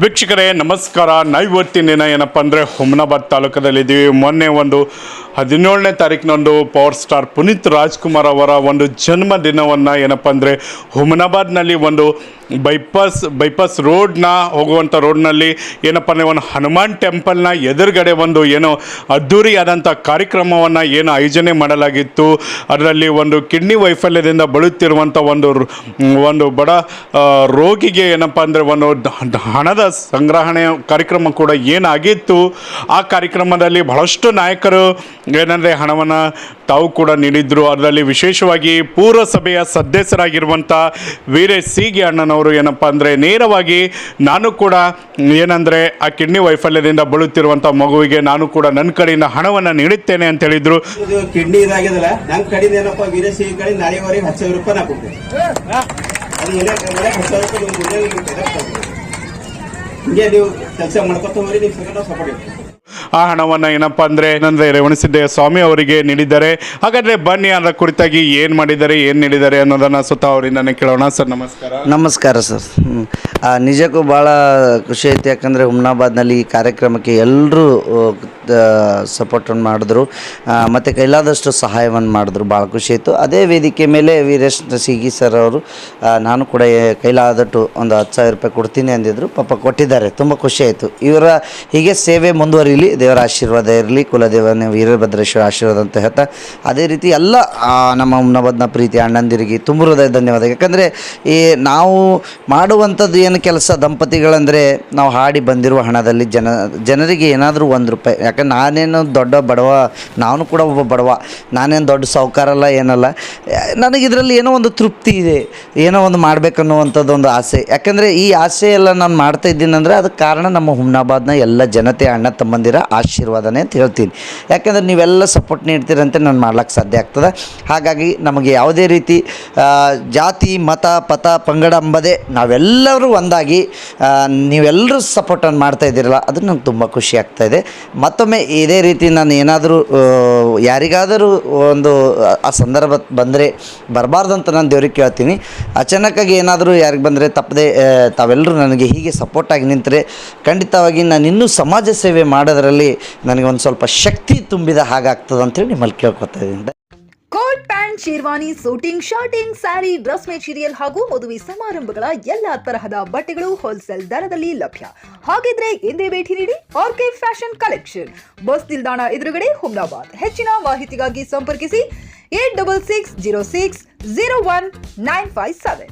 ವೀಕ್ಷಕರೇ ನಮಸ್ಕಾರ. ಇವತ್ತಿನ ದಿನ ಏನಪ್ಪ ಅಂದರೆ ಹುಮನಾಬಾದ್ ತಾಲೂಕದಲ್ಲಿದ್ದೀವಿ. ಮೊನ್ನೆ 17ನೇ ತಾರೀಕಿನಂದು ಪವರ್ ಸ್ಟಾರ್ ಪುನೀತ್ ರಾಜ್ಕುಮಾರ್ ಅವರ ಜನ್ಮದಿನವನ್ನು ಏನಪ್ಪ ಅಂದರೆ ಹುಮನಾಬಾದ್ನಲ್ಲಿ ಬೈಪಾಸ್ ರೋಡ್ನ ಹೋಗುವಂಥ ರೋಡ್ನಲ್ಲಿ ಏನಪ್ಪ ಅಂದರೆ ಹನುಮಾನ್ ಟೆಂಪಲ್ನ ಎದುರುಗಡೆ ಏನೋ ಅದ್ಧೂರಿಯಾದಂಥ ಕಾರ್ಯಕ್ರಮವನ್ನು ಆಯೋಜನೆ ಮಾಡಲಾಗಿತ್ತು. ಅದರಲ್ಲಿ ಕಿಡ್ನಿ ವೈಫಲ್ಯದಿಂದ ಬಳಲುತ್ತಿರುವಂಥ ಒಂದು ಬಡ ರೋಗಿಗೆ ಏನಪ್ಪ ಅಂದರೆ ಹಣದ ಸಂಗ್ರಹಣೆ ಕಾರ್ಯಕ್ರಮ ಕೂಡ ಏನಾಗಿತ್ತು. ಆ ಕಾರ್ಯಕ್ರಮದಲ್ಲಿ ಬಹಳಷ್ಟು ನಾಯಕರು ಏನಂದರೆ ಹಣವನ್ನು ತಾವು ಕೂಡ ನೀಡಿದ್ರು. ಅದರಲ್ಲಿ ವಿಶೇಷವಾಗಿ ಪೂರಸಭೆಯ ಸದಸ್ಯರಾಗಿರುವಂಥ ವೀರೇಶ್ ಸೀಗೆ ಅಣ್ಣನವರು ಏನಪ್ಪ ಅಂದರೆ ನೇರವಾಗಿ ನಾನು ಕೂಡ ಏನಂದರೆ ಆ ಕಿಡ್ನಿ ವೈಫಲ್ಯದಿಂದ ಬಳಲುತ್ತಿರುವಂಥ ಮಗುವಿಗೆ ನಾನು ಕೂಡ ನನ್ನ ಕಡೆಯಿಂದ ಹಣವನ್ನು ನೀಡುತ್ತೇನೆ ಅಂತ ಹೇಳಿದ್ರು. ಕಿಡ್ನಿ ಇದಾಗಿದಲ್ಲ ನನ್ನ ಕಡೆಯಿಂದ ಏನಪ್ಪ ವೀರೇಶ್ ಸೀಗೆ ಕಡೆ ನಾಳೆವರೆಗೆ 10,000 ರೂಪಾಯಿ ನಾ ಕೊಡ್ತೀನಿ. ಅದು ಏನೇ 10,000 ರೂಪಾಯಿ ಹಿಂಗೆ ನೀವು ಕೆಲಸ ಮಾಡ್ಕೊತ ಹೋಗ್ರಿ, ನೀವು ಸಪೋರ್ಟ್ ಇರ್ತೀವಿ. ಆ ಹಣವನ್ನು ಏನಪ್ಪ ಅಂದರೆ ರೇವಣಸಿದ್ದಯ್ಯ ಸ್ವಾಮಿ ಅವರಿಗೆ ನೀಡಿದ್ದಾರೆ. ಹಾಗಾದರೆ ಬನ್ನಿ ಅದರ ಕುರಿತಾಗಿ ಏನು ಮಾಡಿದ್ದಾರೆ, ಏನು ನೀಡಿದ್ದಾರೆ ಅನ್ನೋದನ್ನು ಸ್ವತಃ ಅವರಿಂದನೇ ಕೇಳೋಣ. ಸರ್ ನಮಸ್ಕಾರ. ನಮಸ್ಕಾರ ಸರ್. ನಿಜಕ್ಕೂ ಭಾಳ ಖುಷಿ ಐತಿ, ಯಾಕಂದರೆ ಹುಮ್ನಾಬಾದ್ನಲ್ಲಿ ಈ ಕಾರ್ಯಕ್ರಮಕ್ಕೆ ಎಲ್ಲರೂ ಸಪೋರ್ಟನ್ನು ಮಾಡಿದ್ರು ಮತ್ತು ಕೈಲಾದಷ್ಟು ಸಹಾಯವನ್ನು ಮಾಡಿದ್ರು. ಭಾಳ ಖುಷಿ ಆಯಿತು. ಅದೇ ವೇದಿಕೆ ಮೇಲೆ ವೀರೇಶ್ ಸೀಗಿ ಸರ್ ಅವರು ನಾನು ಕೂಡ ಕೈಲಾದಟ್ಟು ಒಂದು 10,000 ರೂಪಾಯಿ ಕೊಡ್ತೀನಿ ಅಂದಿದ್ರು. ಪಾಪ ಕೊಟ್ಟಿದ್ದಾರೆ, ತುಂಬ ಖುಷಿ ಆಯಿತು. ಇವರ ಹೀಗೆ ಸೇವೆ ಮುಂದುವರಿಲಿ, ದೇವರ ಆಶೀರ್ವಾದ ಇರಲಿ, ಕುಲದೇವನ ವೀರಭದ್ರೇಶ್ವರ ಆಶೀರ್ವಾದ ಅಂತ ಹೇಳ್ತಾ, ಅದೇ ರೀತಿ ಎಲ್ಲ ನಮ್ಮ ಹುಮ್ನಾಬಾದ್ನ ಪ್ರೀತಿ ಅಣ್ಣಂದಿರಿಗೆ ತುಂಬ ಹೃದಯ ಧನ್ಯವಾದ. ಯಾಕಂದರೆ ಈ ನಾವು ಮಾಡುವಂಥದ್ದು ಏನು ಕೆಲಸ ದಂಪತಿಗಳಂದರೆ ನಾವು ಹಾಡಿ ಬಂದಿರುವ ಹಣದಲ್ಲಿ ಜನರಿಗೆ ಏನಾದರೂ ₹1, ಯಾಕಂದ್ರೆ ನಾನೇನು ದೊಡ್ಡ ಬಡವ, ನಾನು ಕೂಡ ಒಬ್ಬ ಬಡವ, ನಾನೇನು ದೊಡ್ಡ ಸಾಹುಕಾರಲ್ಲ ಏನಲ್ಲ. ನನಗಿದರಲ್ಲಿ ಏನೋ ಒಂದು ತೃಪ್ತಿ ಇದೆ, ಏನೋ ಒಂದು ಮಾಡಬೇಕನ್ನುವಂಥದ್ದು ಒಂದು ಆಸೆ. ಯಾಕಂದರೆ ಈ ಆಸೆ ಎಲ್ಲ ನಾನು ಮಾಡ್ತಾ ಇದ್ದೀನಂದರೆ ಅದಕ್ಕೆ ಕಾರಣ ನಮ್ಮ ಹುಮ್ನಾಬಾದ್ನ ಎಲ್ಲ ಜನತೆ ಅಣ್ಣ ತಮ್ಮಂದಿರ ಆಶೀರ್ವಾದನೇ ಅಂತ ಹೇಳ್ತೀನಿ. ಯಾಕಂದರೆ ನೀವೆಲ್ಲ ಸಪೋರ್ಟ್ ನೀಡ್ತೀರಂತೆ ನಾನು ಮಾಡ್ಲಿಕ್ಕೆ ಸಾಧ್ಯ ಆಗ್ತದೆ. ಹಾಗಾಗಿ ನಮಗೆ ಯಾವುದೇ ರೀತಿ ಜಾತಿ ಮತ ಪಥ ಪಂಗಡ ಎಂಬುದೇ ನಾವೆಲ್ಲರೂ ಒಂದಾಗಿ ನೀವೆಲ್ಲರೂ ಸಪೋರ್ಟನ್ನು ಮಾಡ್ತಾ ಇದ್ದೀರಲ್ಲ, ಅದು ನಂಗೆ ತುಂಬ ಖುಷಿ ಆಗ್ತಾಯಿದೆ. ಮತ್ತೊಮ್ಮೆ ಇದೇ ರೀತಿ ನಾನು ಏನಾದರೂ ಯಾರಿಗಾದರೂ ಒಂದು ಆ ಸಂದರ್ಭ ಬಂದರೆ ಬರಬಾರ್ದಂತ ನಾನು ದೇವ್ರಿಗೆ ಕೇಳ್ತೀನಿ. ಅಚಾನಕ್ಕಾಗಿ ಏನಾದರೂ ಯಾರಿಗೆ ಬಂದರೆ ತಪ್ಪದೆ ತಾವೆಲ್ಲರೂ ನನಗೆ ಹೀಗೆ ಸಪೋರ್ಟಾಗಿ ನಿಂತರೆ ಖಂಡಿತವಾಗಿ ನಾನು ಇನ್ನೂ ಸಮಾಜ ಸೇವೆ ಮಾಡೋದರಲ್ಲಿ ನನಗೆ ಒಂದು ಸ್ವಲ್ಪ ಶಕ್ತಿ ತುಂಬಿದ ಹಾಗಾಗ್ತದೆ ಅಂತೇಳಿ ನಿಮ್ಮಲ್ಲಿ ಕೇಳ್ಕೊತಾ ಇದ್ದೀನಿ. Coat pant, sherwani, suiting, shirting, sari, dress material ಹಾಗೂ ಮದುವೆ ಸಮಾರಂಭಗಳ ಎಲ್ಲಾ ತರಹದ ಬಟ್ಟೆಗಳು ಹೋಲ್ಸೇಲ್ ದರದಲ್ಲಿ ಲಭ್ಯ. ಹಾಗಿದ್ರೆ ಎಂದೇ ಭೇಟಿ ನೀಡಿ ಆರ್ಕೆ ಫ್ಯಾಷನ್ ಕಲೆಕ್ಷನ್, ಬಸ್ ನಿಲ್ದಾಣ ಎದುರುಗಡೆ, ಹುಮ್ನಾಬಾದ್. ಹೆಚ್ಚಿನ ಮಾಹಿತಿಗಾಗಿ ಸಂಪರ್ಕಿಸಿ 8660601957.